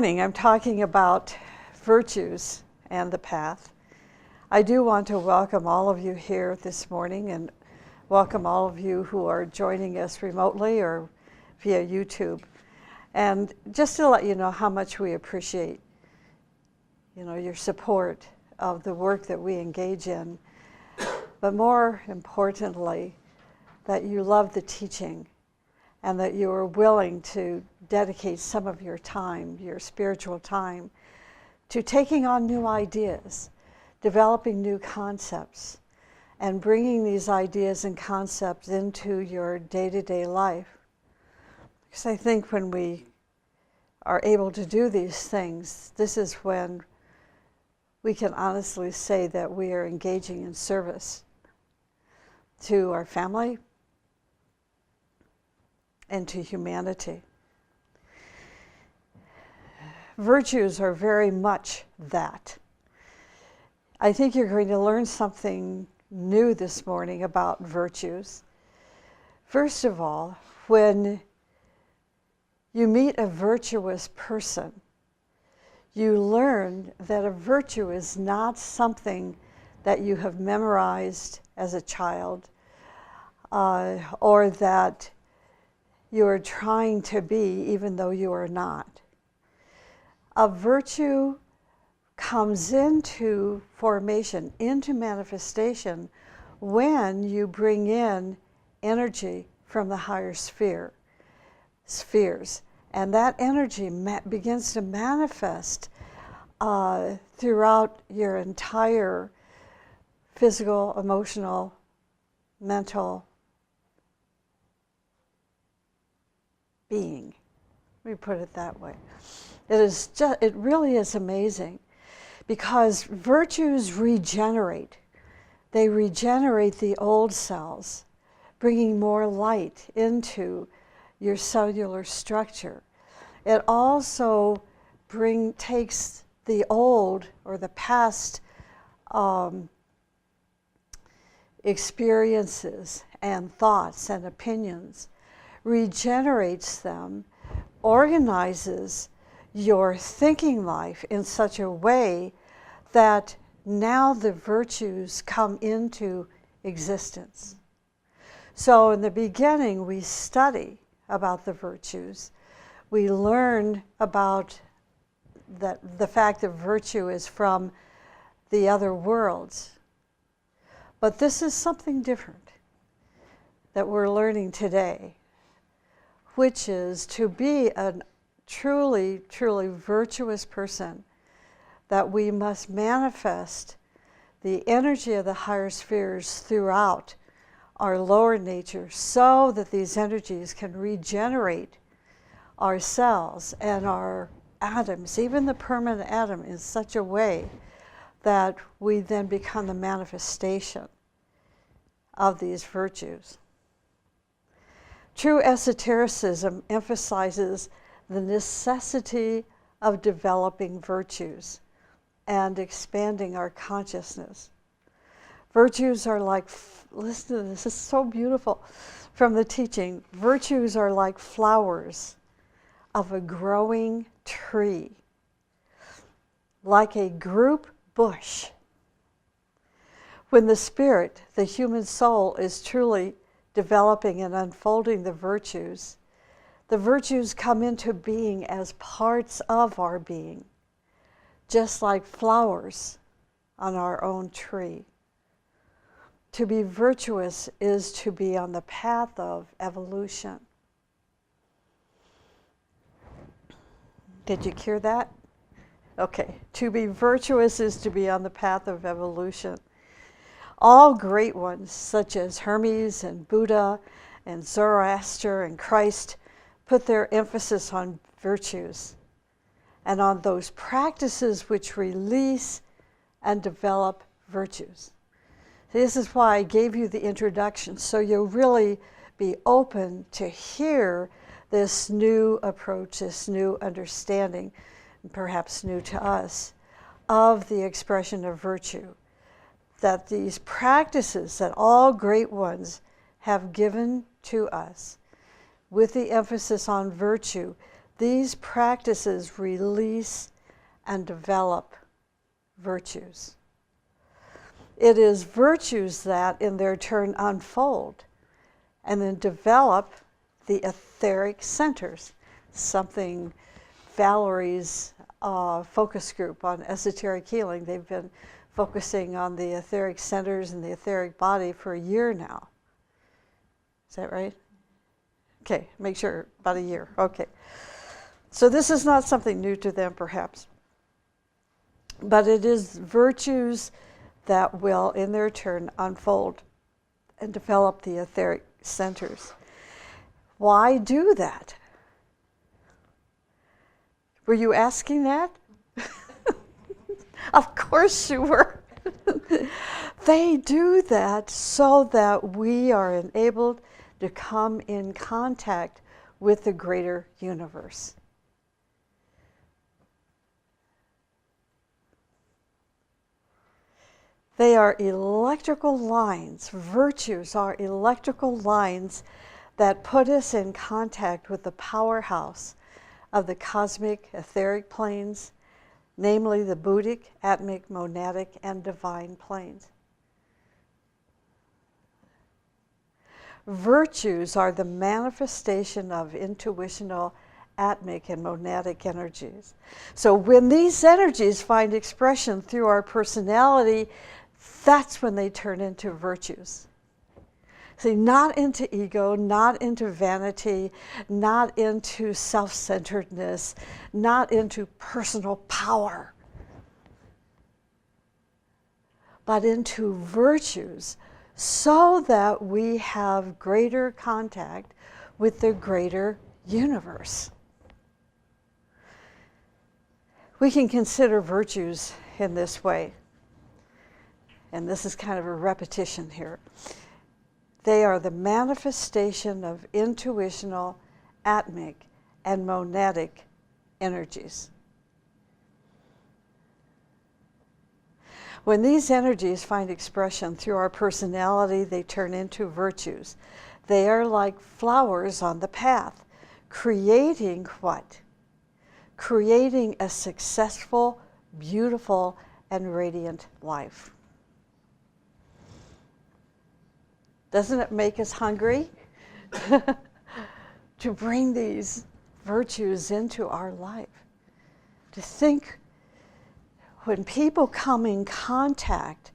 morning I'm talking about virtues and the path. I do want to welcome all of you here this morning and welcome all of you who are joining us remotely or via YouTube. And just to let you know how much we appreciate, your support of the work that we engage in, but more importantly, that you love the teaching and that you are willing to dedicate some of your time, your spiritual time, to taking on new ideas, developing new concepts, and bringing these ideas and concepts into your day-to-day life. Because I think when we are able to do these things, this is when we can honestly say that we are engaging in service to our family and to humanity. Virtues are very much that. I think you're going to learn something new this morning about virtues. First of all, when you meet a virtuous person, you learn that a virtue is not something that you have memorized as a child or that you are trying to be even though you are not. A virtue comes into formation, into manifestation, when you bring in energy from the higher spheres. And that energy begins to manifest throughout your entire physical, emotional, mental being. Let me put it that way. It really is amazing because virtues regenerate. They regenerate the old cells, bringing more light into your cellular structure. It also takes the old or the past experiences and thoughts and opinions, regenerates them, organizes your thinking life in such a way that now the virtues come into existence. So in the beginning, we study about the virtues. We learn about the fact that virtue is from the other worlds. But this is something different that we're learning today, which is to be a truly, truly virtuous person, that we must manifest the energy of the higher spheres throughout our lower nature so that these energies can regenerate our cells and our atoms, even the permanent atom, in such a way that we then become the manifestation of these virtues. True esotericism emphasizes the necessity of developing virtues and expanding our consciousness. Virtues are like, listen to this is so beautiful from the teaching, virtues are like flowers of a growing tree, like a group bush. When the spirit, the human soul, is truly developing and unfolding the virtues come into being as parts of our being, just like flowers on our own tree. To be virtuous is to be on the path of evolution. Did you hear that? Okay. To be virtuous is to be on the path of evolution. All great ones, such as Hermes and Buddha and Zoroaster and Christ, put their emphasis on virtues and on those practices which release and develop virtues. This is why I gave you the introduction, so you'll really be open to hear this new approach, this new understanding, and perhaps new to us, of the expression of virtue. That these practices that all great ones have given to us, with the emphasis on virtue, these practices release and develop virtues. It is virtues that, in their turn, unfold and then develop the etheric centers, something Valerie's focus group on esoteric healing, they've been focusing on the etheric centers and the etheric body for a year now. Is that right? Okay, make sure, about a year. Okay. So this is not something new to them, perhaps. But it is virtues that will, in their turn, unfold and develop the etheric centers. Why do that? Were you asking that? Of course you were. They do that so that we are enabled to come in contact with the greater universe. They are electrical lines. Virtues are electrical lines that put us in contact with the powerhouse of the cosmic etheric planes, namely the Buddhic, Atmic, Monadic, and Divine planes. Virtues are the manifestation of intuitional, Atmic, and Monadic energies. So when these energies find expression through our personality, that's when they turn into virtues. See, not into ego, not into vanity, not into self-centeredness, not into personal power, but into virtues so that we have greater contact with the greater universe. We can consider virtues in this way, and this is kind of a repetition here. They are the manifestation of intuitional, Atmic, and Monadic energies. When these energies find expression through our personality, they turn into virtues. They are like flowers on the path, creating what? Creating a successful, beautiful, and radiant life. Doesn't it make us hungry to bring these virtues into our life? To think when people come in contact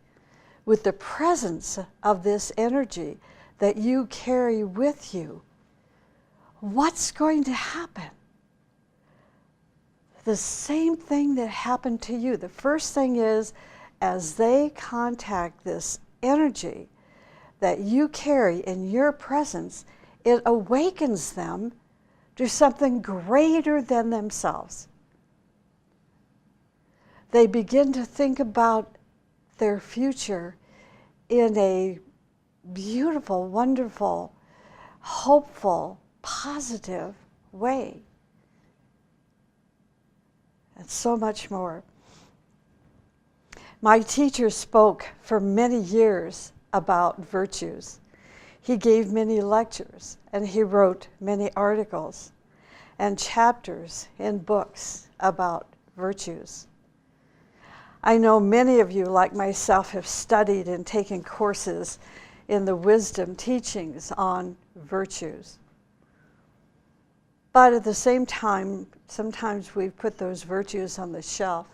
with the presence of this energy that you carry with you, what's going to happen? The same thing that happened to you. The first thing is, as they contact this energy that you carry in your presence, it awakens them to something greater than themselves. They begin to think about their future in a beautiful, wonderful, hopeful, positive way. And so much more. My teacher spoke for many years about virtues. He gave many lectures, and he wrote many articles and chapters in books about virtues. I know many of you, like myself, have studied and taken courses in the wisdom teachings on virtues. But at the same time, sometimes we put those virtues on the shelf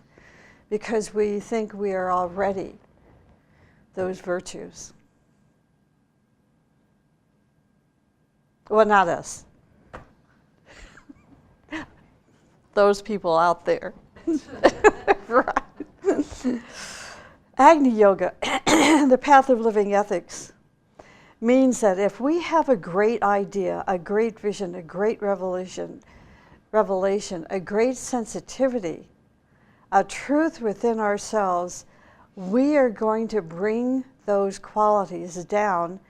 because we think we are already those virtues. Well, not us. Those people out there. Right. Agni Yoga, the path of living ethics, means that if we have a great idea, a great vision, a great revelation, a great sensitivity, a truth within ourselves, we are going to bring those qualities down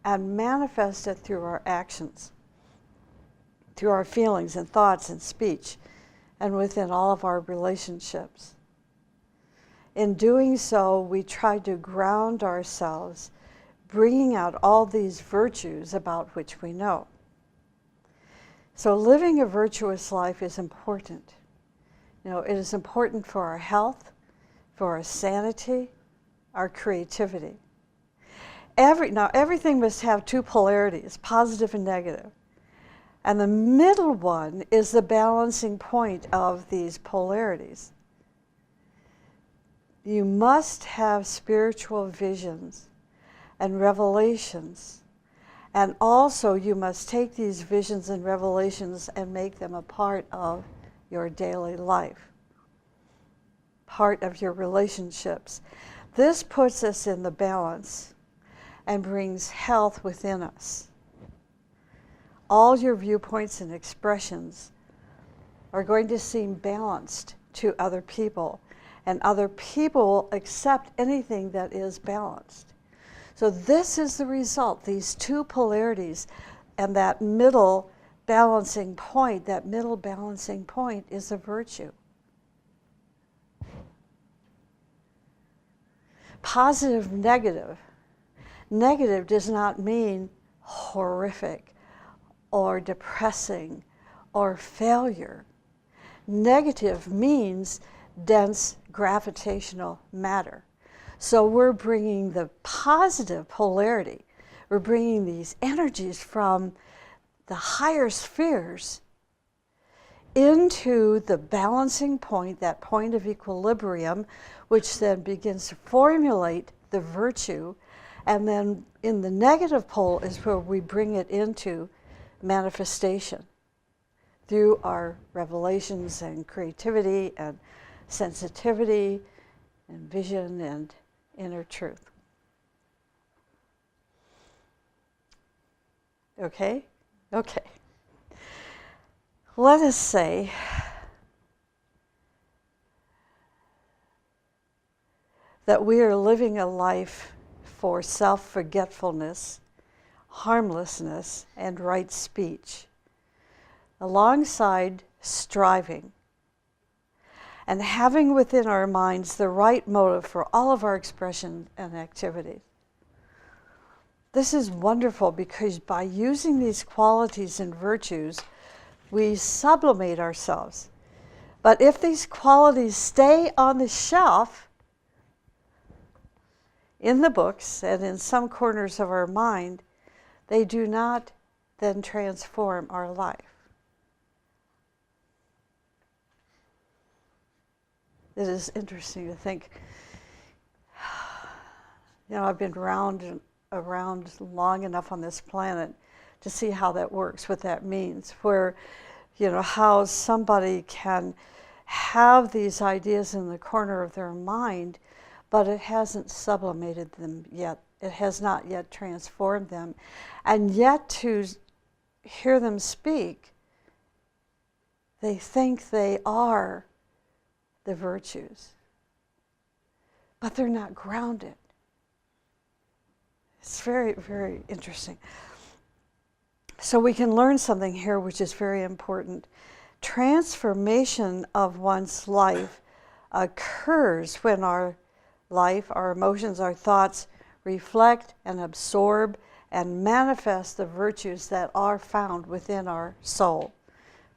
and manifest it through our actions, through our feelings and thoughts and speech, and within all of our relationships. In doing so, we try to ground ourselves, bringing out all these virtues about which we know. So living a virtuous life is important. You know, it is important for our health, for our sanity, our creativity. Now, everything must have two polarities, positive and negative. And the middle one is the balancing point of these polarities. You must have spiritual visions and revelations. And also you must take these visions and revelations and make them a part of your daily life, part of your relationships. This puts us in the balance and brings health within us. All your viewpoints and expressions are going to seem balanced to other people, and other people accept anything that is balanced. So this is the result, these two polarities, and that middle balancing point is a virtue. Positive, negative. Negative does not mean horrific or depressing or failure. Negative means dense gravitational matter. So we're bringing the positive polarity, we're bringing these energies from the higher spheres into the balancing point, that point of equilibrium, which then begins to formulate the virtue. And then in the negative pole is where we bring it into manifestation through our revelations and creativity and sensitivity and vision and inner truth. Okay? Okay. Let us say that we are living a life for self-forgetfulness, harmlessness, and right speech, alongside striving and having within our minds the right motive for all of our expression and activities. This is wonderful because by using these qualities and virtues, we sublimate ourselves. But if these qualities stay on the shelf, in the books and in some corners of our mind, they do not then transform our life. It is interesting to think, you know, I've been around long enough on this planet to see how that works, what that means, where, you know, how somebody can have these ideas in the corner of their mind, but it hasn't sublimated them yet. It has not yet transformed them. And yet to hear them speak, they think they are the virtues, but they're not grounded. It's very, very interesting. So we can learn something here which is very important. Transformation of one's life occurs when our life, our emotions, our thoughts reflect and absorb and manifest the virtues that are found within our soul,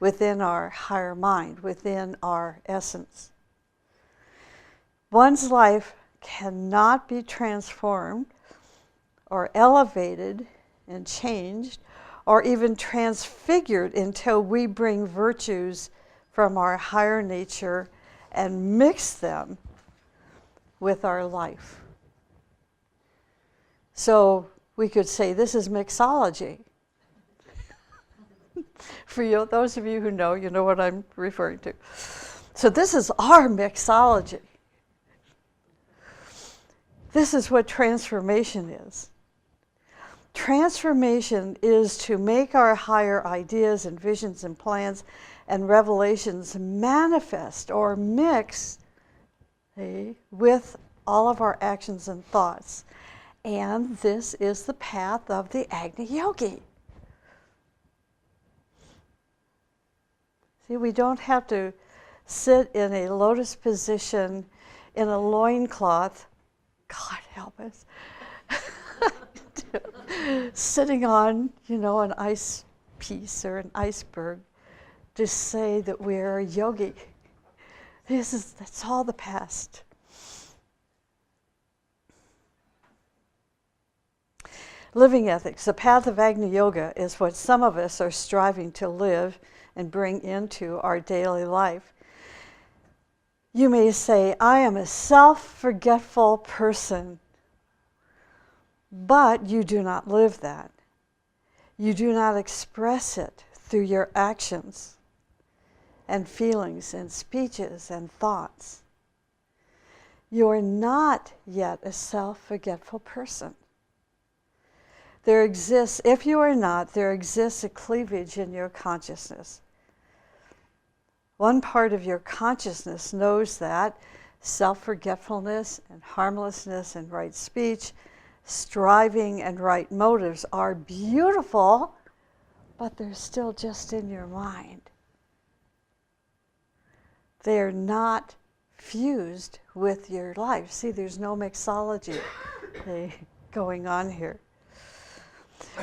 within our higher mind, within our essence. One's life cannot be transformed or elevated and changed or even transfigured until we bring virtues from our higher nature and mix them with our life. So we could say this is mixology. For you, those of you who know, you know what I'm referring to. So this is our mixology. This is what transformation is. Transformation is to make our higher ideas and visions and plans and revelations manifest or mix with all of our actions and thoughts. And this is the path of the Agni Yogi. See, we don't have to sit in a lotus position in a loincloth. God help us. Sitting on, you know, an ice piece or an iceberg to say that we're a yogi. That's all the past. Living ethics. The path of Agni Yoga is what some of us are striving to live and bring into our daily life. You may say, I am a self-forgetful person, but you do not live that. You do not express it through your actions and feelings and speeches and thoughts. You are not yet a self-forgetful person. There exists, if you are not, there exists a cleavage in your consciousness. One part of your consciousness knows that self-forgetfulness and harmlessness and right speech, striving and right motives are beautiful, but they're still just in your mind. They're not fused with your life. See, there's no mixology going on here.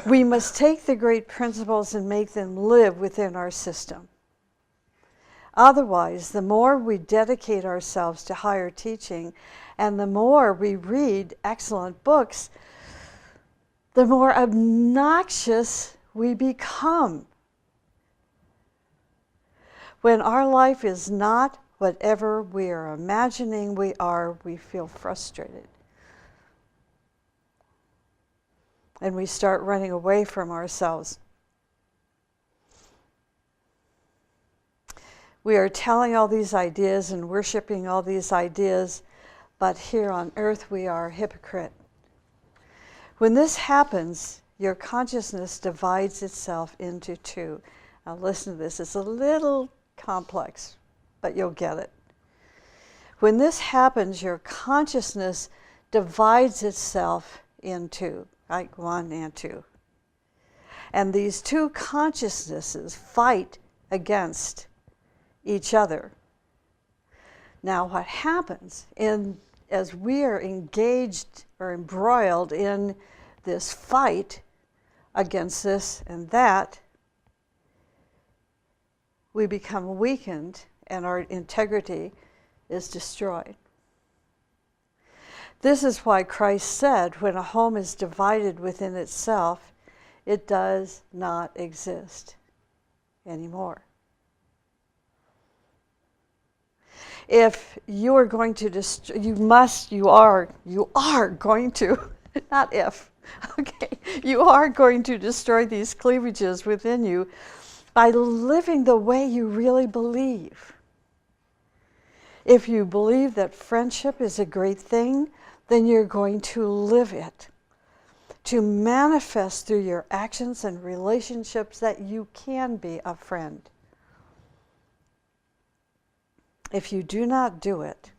We must take the great principles and make them live within our system. Otherwise, the more we dedicate ourselves to higher teaching and the more we read excellent books, the more obnoxious we become. When our life is not whatever we are imagining we are, we feel frustrated. And we start running away from ourselves. We are telling all these ideas and worshiping all these ideas, but here on earth we are a hypocrite. When this happens, your consciousness divides itself into two. Now listen to this, it's a little complex, but you'll get it. When this happens, your consciousness divides itself into, like one and two. And these two consciousnesses fight against each other. Now what happens as we are engaged or embroiled in this fight against this and that, we become weakened and our integrity is destroyed. This is why Christ said, when a home is divided within itself, it does not exist anymore. If you are going to destroy, you are going to, not if, okay, you are going to destroy these cleavages within you by living the way you really believe. If you believe that friendship is a great thing, then you're going to live it, to manifest through your actions and relationships that you can be a friend. If you do not do it,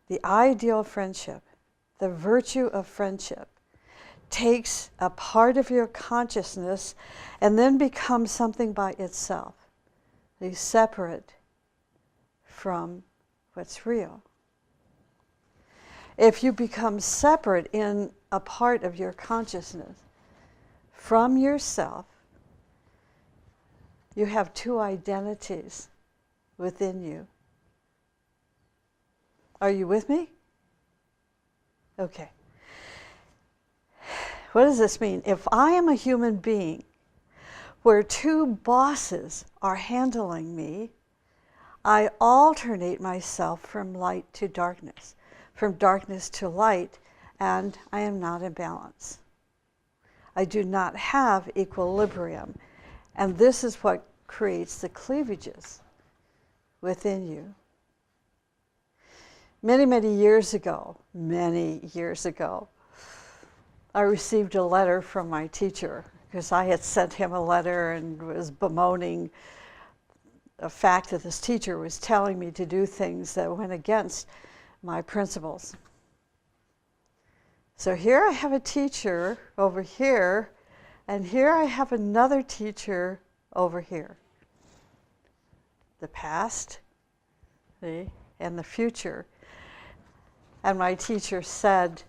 the ideal friendship, the virtue of friendship, takes a part of your consciousness and then becomes something by itself, separate from what's real. If you become separate in a part of your consciousness from yourself, you have two identities within you. Are you with me? Okay. What does this mean? If I am a human being where two bosses are handling me, I alternate myself from light to darkness, from darkness to light, and I am not in balance. I do not have equilibrium, and this is what creates the cleavages within you. Many years ago, I received a letter from my teacher because I had sent him a letter and was bemoaning the fact that this teacher was telling me to do things that went against my principles. So here I have a teacher over here, and here I have another teacher over here. The past, and the future. And my teacher said,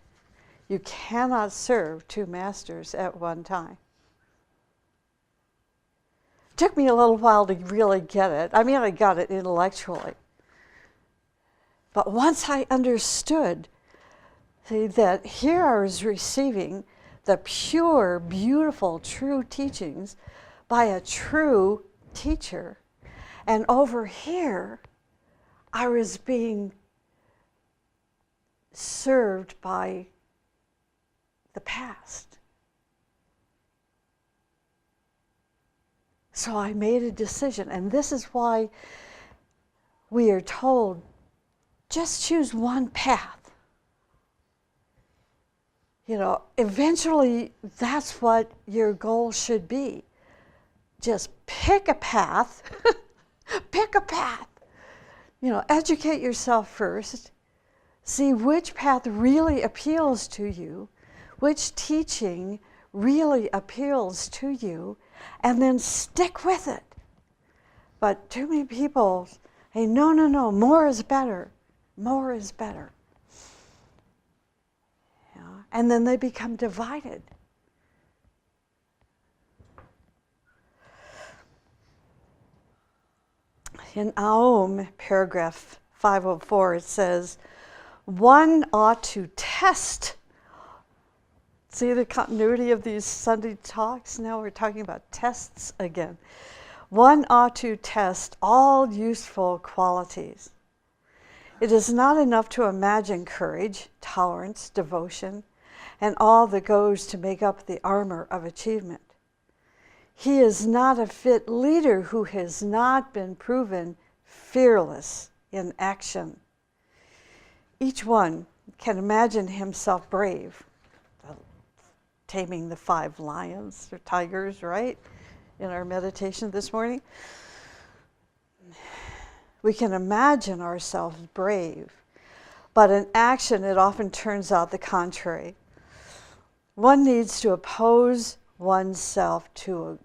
you cannot serve two masters at one time. took me a little while to really get it. I mean, I got it intellectually. But once I understood, see, that here I was receiving the pure, beautiful, true teachings by a true teacher. And over here, I was being served by the past. So I made a decision, and this is why we are told, just choose one path. You know, eventually that's what your goal should be. Just pick a path, pick a path. You know, educate yourself first. See which path really appeals to you, which teaching really appeals to you, and then stick with it. But too many people say, no, no, no, more is better. More is better. Yeah. And then they become divided. In Aum, paragraph 504, it says, one ought to test. See the continuity of these Sunday talks? Now we're talking about tests again. One ought to test all useful qualities. It is not enough to imagine courage, tolerance, devotion, and all that goes to make up the armor of achievement. He is not a fit leader who has not been proven fearless in action. Each one can imagine himself brave, taming the 5 lions or tigers, right? In our meditation this morning. We can imagine ourselves brave, but in action it often turns out the contrary. One needs to expose oneself to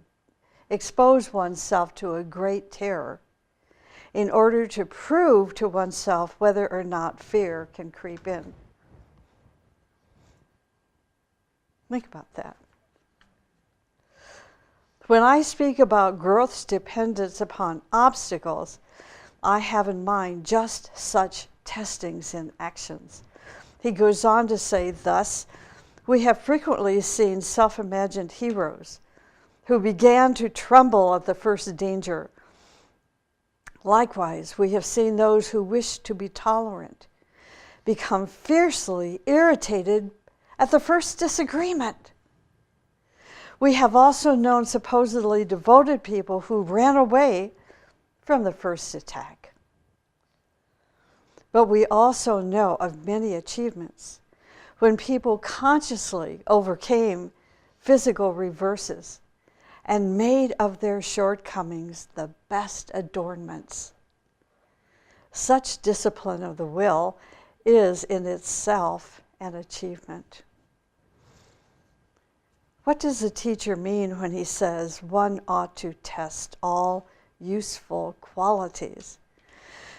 a great terror in order to prove to oneself whether or not fear can creep in. Think about that. When I speak about growth's dependence upon obstacles, I have in mind just such testings and actions. He goes on to say, thus, we have frequently seen self-imagined heroes who began to tremble at the first danger. Likewise, we have seen those who wished to be tolerant become fiercely irritated at the first disagreement. We have also known supposedly devoted people who ran away from the first attack. But we also know of many achievements when people consciously overcame physical reverses and made of their shortcomings the best adornments. Such discipline of the will is in itself an achievement. What does the teacher mean when he says one ought to test all useful qualities?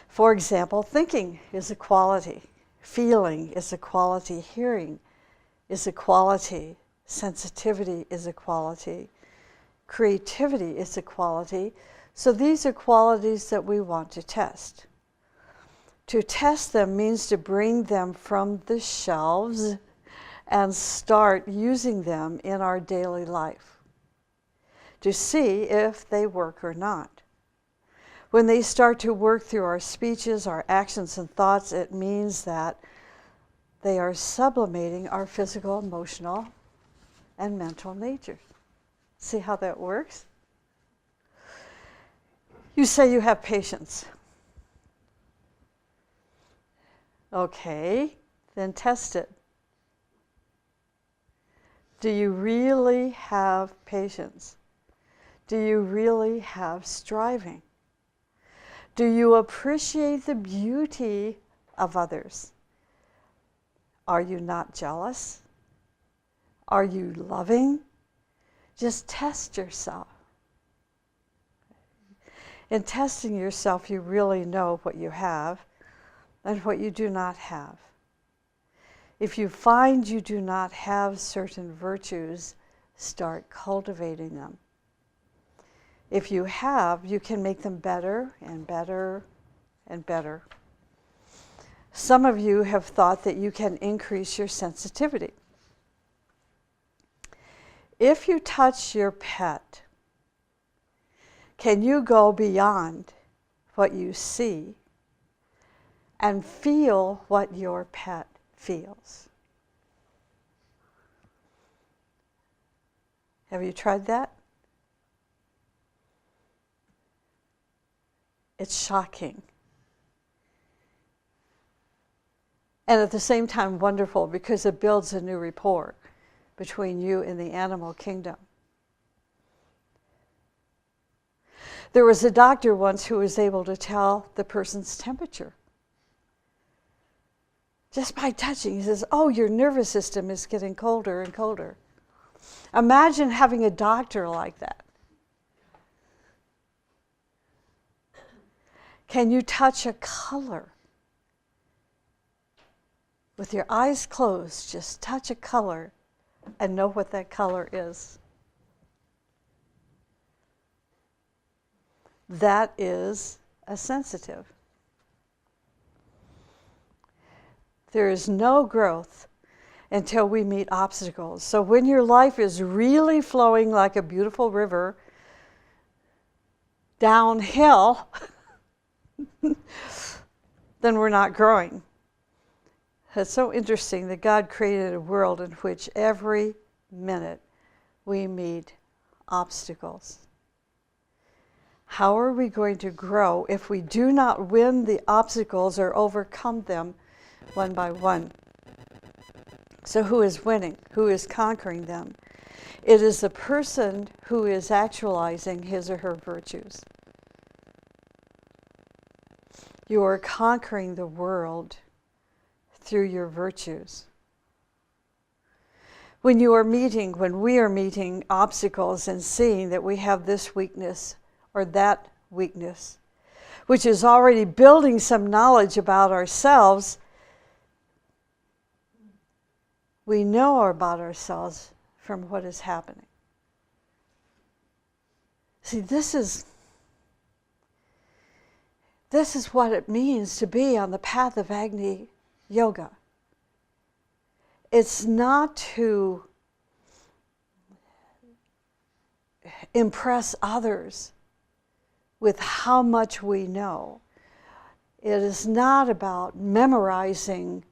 For example, thinking is a quality, feeling is a quality, hearing is a quality, sensitivity is a quality, creativity is a quality. So these are qualities that we want to test. To test them means to bring them from the shelves and start using them in our daily life to see if they work or not. When they start to work through our speeches, our actions and thoughts, it means that they are sublimating our physical, emotional, and mental nature. See how that works? You say you have patience. Okay, then test it. Do you really have patience? Do you really have striving? Do you appreciate the beauty of others? Are you not jealous? Are you loving? Just test yourself. In testing yourself, you really know what you have and what you do not have. If you find you do not have certain virtues, start cultivating them. If you have, you can make them better and better and better. Some of you have thought that you can increase your sensitivity. If you touch your pet, can you go beyond what you see and feel what your pet feels? Have you tried that? It's shocking. And at the same time wonderful, because it builds a new rapport between you and the animal kingdom. There was a doctor once who was able to tell the person's temperature. Just by touching, he says, oh, your nervous system is getting colder and colder. Imagine having a doctor like that. Can you touch a color? With your eyes closed, just touch a color and know what that color is. That is a sensitive. There is no growth until we meet obstacles. So when your life is really flowing like a beautiful river downhill, then we're not growing. It's so interesting that God created a world in which every minute we meet obstacles. How are we going to grow if we do not win the obstacles or overcome them one by one? So who is winning? Who is conquering them? It is the person who is actualizing his or her virtues. You are conquering the world through your virtues. When we are meeting obstacles and seeing that we have this weakness or that weakness, which is already building some knowledge about ourselves, we know about ourselves from what is happening. See, this is what it means to be on the path of Agni Yoga. It's not to impress others with how much we know. It is not about memorizing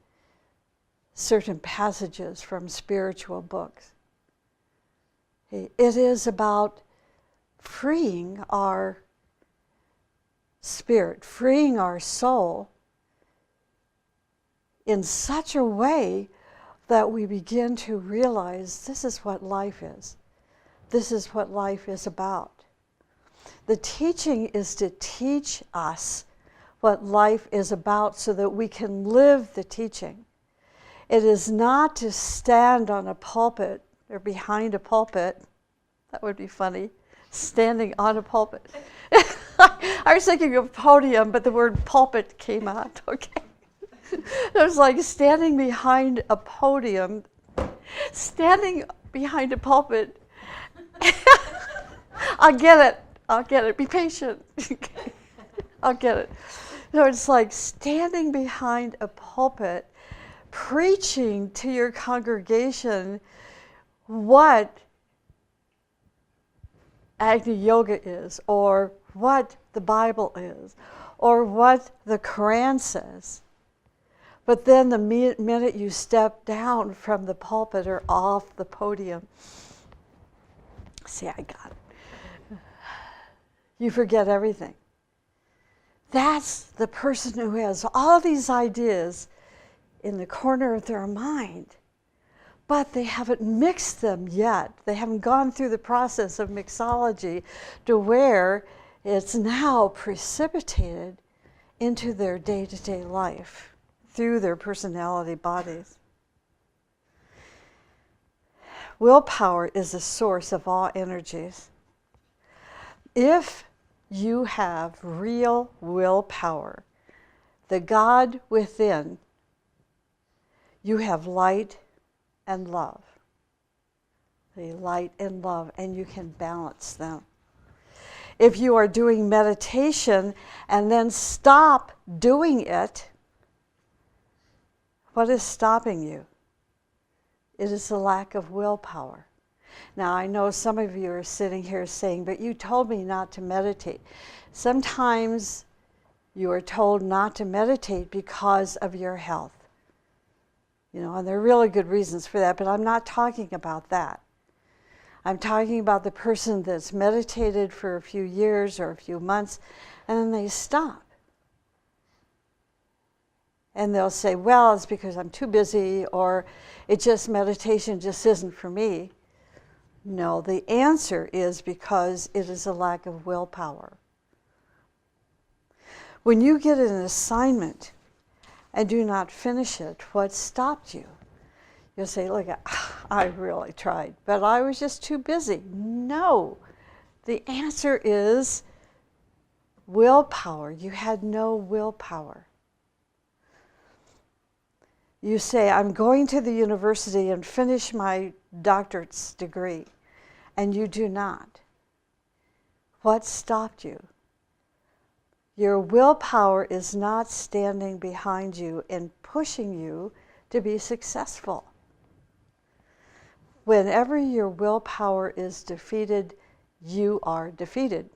certain passages from spiritual books. It is about freeing our spirit, freeing our soul in such a way that we begin to realize this is what life is. This is what life is about. The teaching is to teach us what life is about so that we can live the teaching. It is not to stand on a pulpit or behind a pulpit. That would be funny, standing on a pulpit. I was thinking of podium, but the word pulpit came out, okay. It was like standing behind a podium, standing behind a pulpit. I'll get it. Be patient. I'll get it. So it's like standing behind a pulpit, preaching to your congregation what Agni Yoga is, or what the Bible is, or what the Quran says. But then the minute you step down from the pulpit or off the podium, see, I got it. You forget everything. That's the person who has all these ideas in the corner of their mind, but they haven't mixed them yet. They haven't gone through the process of mixology to where it's now precipitated into their day-to-day life through their personality bodies. Willpower is the source of all energies. If you have real willpower, the God within, you have light and love. The light and love, and you can balance them. If you are doing meditation and then stop doing it, what is stopping you? It is a lack of willpower. Now, I know some of you are sitting here saying, but you told me not to meditate. Sometimes you are told not to meditate because of your health. And there are really good reasons for that, but I'm not talking about that. I'm talking about the person that's meditated for a few years or a few months, and then they stop. And they'll say, well, it's because I'm too busy, or meditation just isn't for me. No, the answer is because it is a lack of willpower. When you get an assignment and do not finish it, what stopped you? You'll say, look, I really tried, but I was just too busy. No, the answer is willpower. You had no willpower. You say, I'm going to the university and finish my doctorate's degree, and you do not. What stopped you? Your willpower is not standing behind you and pushing you to be successful. Whenever your willpower is defeated, you are defeated.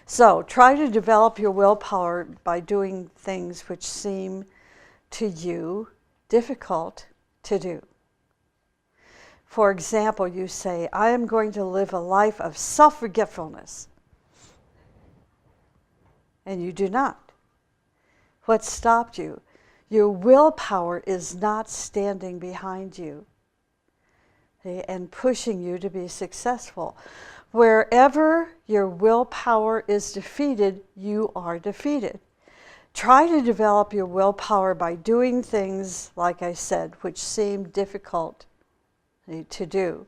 So try to develop your willpower by doing things which seem to you difficult to do. For example, you say, I am going to live a life of self-forgetfulness. And you do not. What stopped you? Your willpower is not standing behind you and pushing you to be successful. Wherever your willpower is defeated, you are defeated. Try to develop your willpower by doing things, like I said, which seem difficult to do.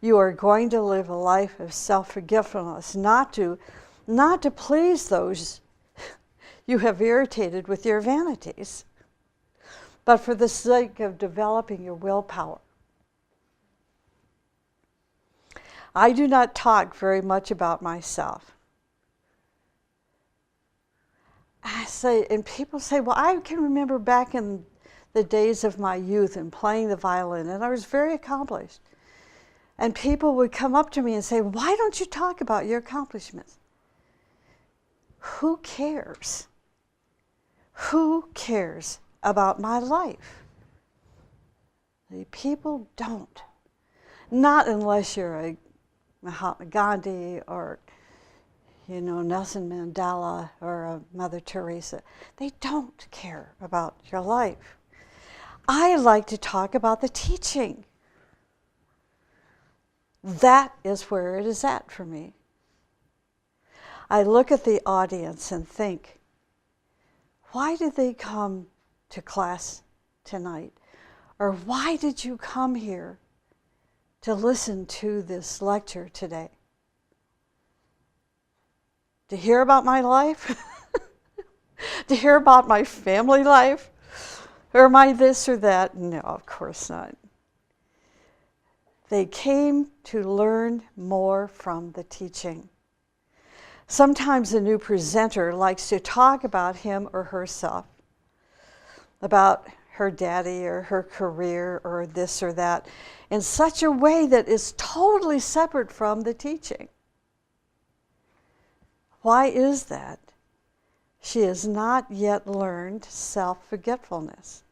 You are going to live a life of self-forgetfulness, not to please those you have irritated with your vanities, but for the sake of developing your willpower. I do not talk very much about myself. And people say, well, I can remember back in the days of my youth and playing the violin, and I was very accomplished. And people would come up to me and say, why don't you talk about your accomplishments? Who cares? Who cares about my life? The people don't. Not unless you're a Mahatma Gandhi or, Nelson Mandela or a Mother Teresa. They don't care about your life. I like to talk about the teaching. That is where it is at for me. I look at the audience and think, why did they come to class tonight? Or why did you come here to listen to this lecture today? To hear about my life? To hear about my family life? Or am I this or that? No, of course not. They came to learn more from the teaching. Sometimes a new presenter likes to talk about him or herself, about her daddy or her career or this or that, in such a way that is totally separate from the teaching. Why is that? She has not yet learned self-forgetfulness.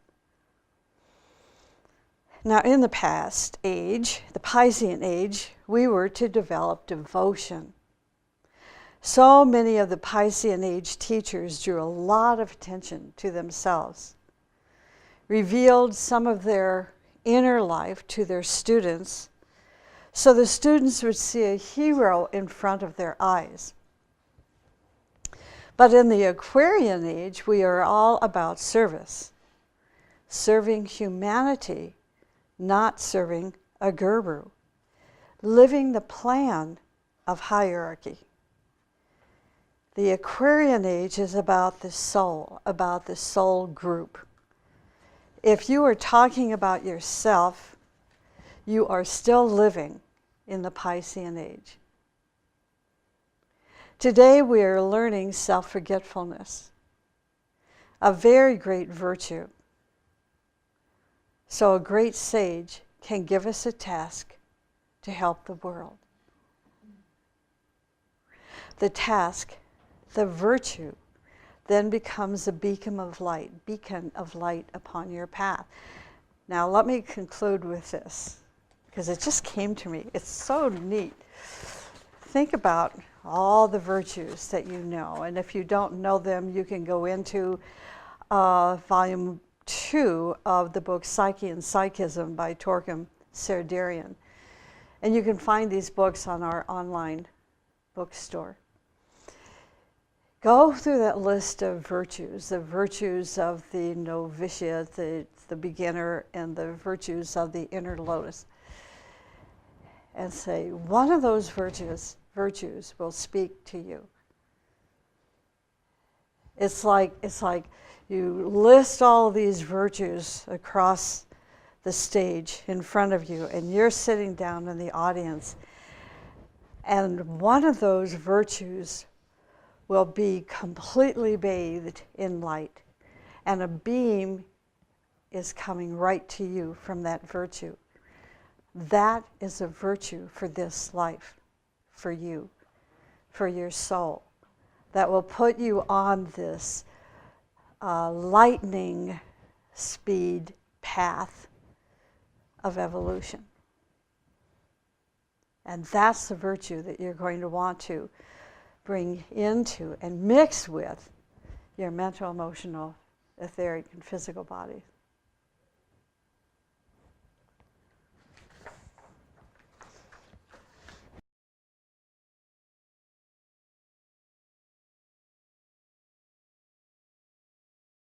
Now, in the past age, the Piscean age, we were to develop devotion. So many of the Piscean age teachers drew a lot of attention to themselves, revealed some of their inner life to their students, so the students would see a hero in front of their eyes. But in the Aquarian age, we are all about service, serving humanity, not serving a guru, living the plan of hierarchy. The Aquarian age is about the soul group. If you are talking about yourself, you are still living in the Piscean age. Today we are learning self-forgetfulness, a very great virtue. So a great sage can give us a task to help the world. The task, the virtue, then becomes a beacon of light upon your path. Now let me conclude with this, because it just came to me. It's so neat. Think about all the virtues that you know, and if you don't know them, you can go into volume 2 of the book Psyche and Psychism by Torquem Serderian. And you can find these books on our online bookstore. Go through that list of virtues, the virtues of the novitiate, the beginner, and the virtues of the inner lotus. And say, one of those virtues will speak to you. It's like you list all of these virtues across the stage in front of you, and you're sitting down in the audience, and one of those virtues will be completely bathed in light, and a beam is coming right to you from that virtue. That is a virtue for this life, for you, for your soul, that will put you on this lightning speed path of evolution. And that's the virtue that you're going to want to bring into and mix with your mental, emotional, etheric, and physical bodies.